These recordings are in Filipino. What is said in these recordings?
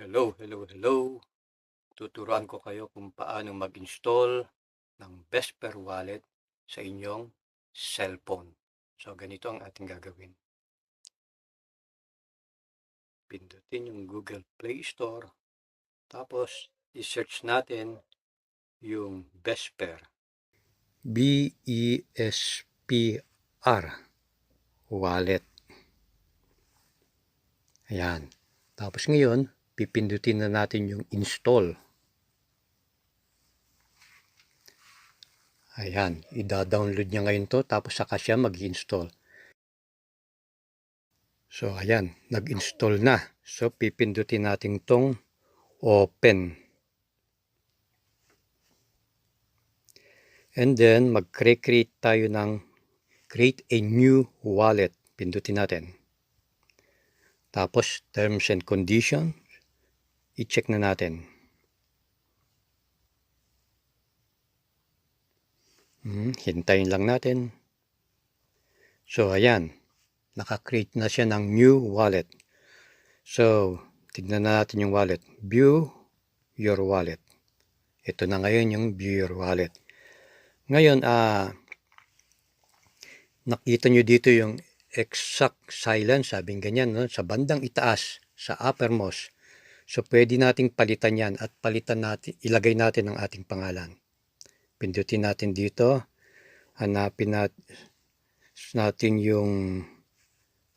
Hello. Tuturuan ko kayo kung paano mag-install ng Vesper Wallet sa inyong cellphone. So, ganito ang ating gagawin. Pindutin yung Google Play Store. Tapos, i-search natin yung Vesper. B-E-S-P-R Wallet. Ayan. Tapos ngayon, pipindutin na natin yung install. Ayan, i-download niya ngayon to, tapos saka siya mag-install. So, ayan, nag-install na. So, pipindutin natin tong open. And then, mag-create tayo ng create a new wallet. Pindutin natin. Tapos, terms and conditions, i-check na natin. Hintayin lang natin. So, ayan. Naka-create na siya ng new wallet. So, tignan na natin yung wallet. View your wallet. Ito na ngayon yung view your wallet. Ngayon, nakita nyo dito yung exact silence, sabing ganyan, no? Sa bandang itaas, sa uppermost. So, pwede nating palitan yan at palitan natin, ilagay natin ang ating pangalan. Pindutin natin dito. Hanapin natin yung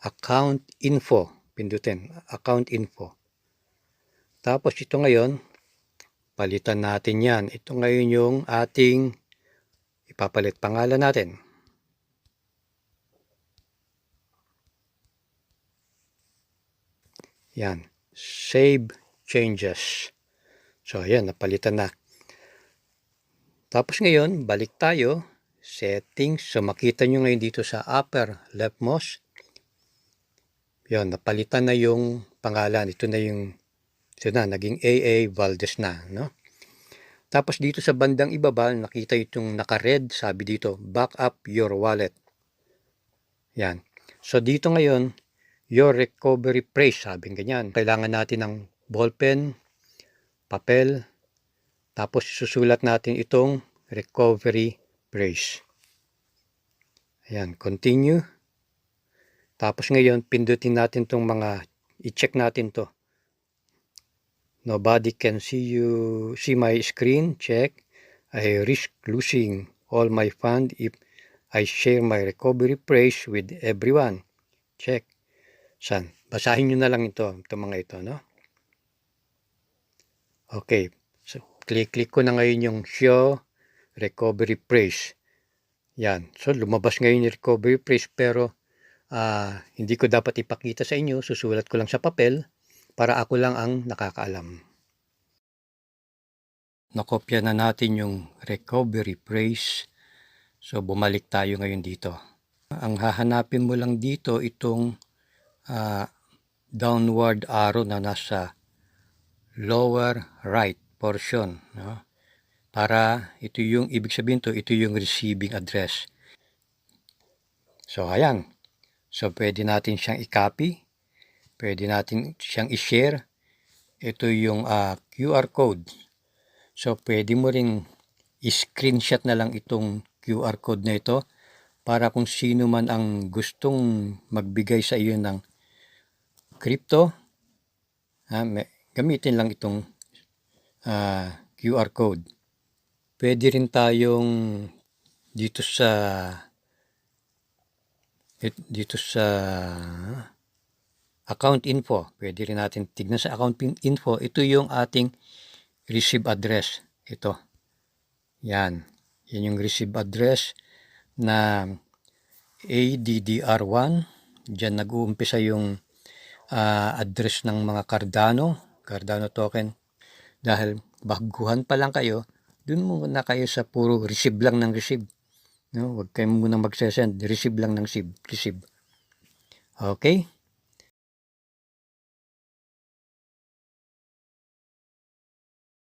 account info. Pindutin, account info. Tapos ito ngayon, palitan natin yan. Ito ngayon yung ating ipapalit pangalan natin. Yan. Save changes. So, ayan, napalitan na. Tapos ngayon, balik tayo. Settings. So, makita nyo ngayon dito sa upper leftmost. Yan, napalitan na yung pangalan. Ito na, naging AA Valdez na. No? Tapos dito sa bandang ibaba, nakita itong naka-red. Sabi dito, back up your wallet. Yan. So, dito ngayon, your recovery phrase, sabing ganyan. Kailangan natin ng ballpen, papel, tapos susulat natin itong recovery phrase. Ayan, continue. Tapos ngayon, pindutin natin itong i-check natin to. Nobody can see my screen, check. I risk losing all my fund if I share my recovery phrase with everyone. Check. Basahin nyo na lang itong mga ito, no? Okay. So, click ko na ngayon yung show recovery phrase. Yan. So, lumabas ngayon yung recovery phrase, pero hindi ko dapat ipakita sa inyo. Susulat ko lang sa papel para ako lang ang nakakaalam. Nakopya na natin yung recovery phrase. So, bumalik tayo ngayon dito. Ang hahanapin mo lang dito, itong downward arrow na nasa lower right portion, no? Para ito yung ibig sabihin ito yung receiving address. So ayan. So pwede natin siyang i-copy, pwede natin siyang i-share. Ito yung QR code. So pwede mo ring i-screenshot na lang itong QR code na ito para kung sino man ang gustong magbigay sa iyo ng crypto, gamitin lang itong QR code. Pwede rin tayong dito sa account info. Pwede rin natin tignan sa account info. Ito yung ating receive address. Ito. Yan. Yan yung receive address na ADDR1. Diyan nag-uumpisa yung address ng mga Cardano token. Dahil baguhan pa lang kayo, dun muna kayo sa puro receive lang ng receive. No? Huwag kayo muna mag-send, receive lang ng receive. Okay?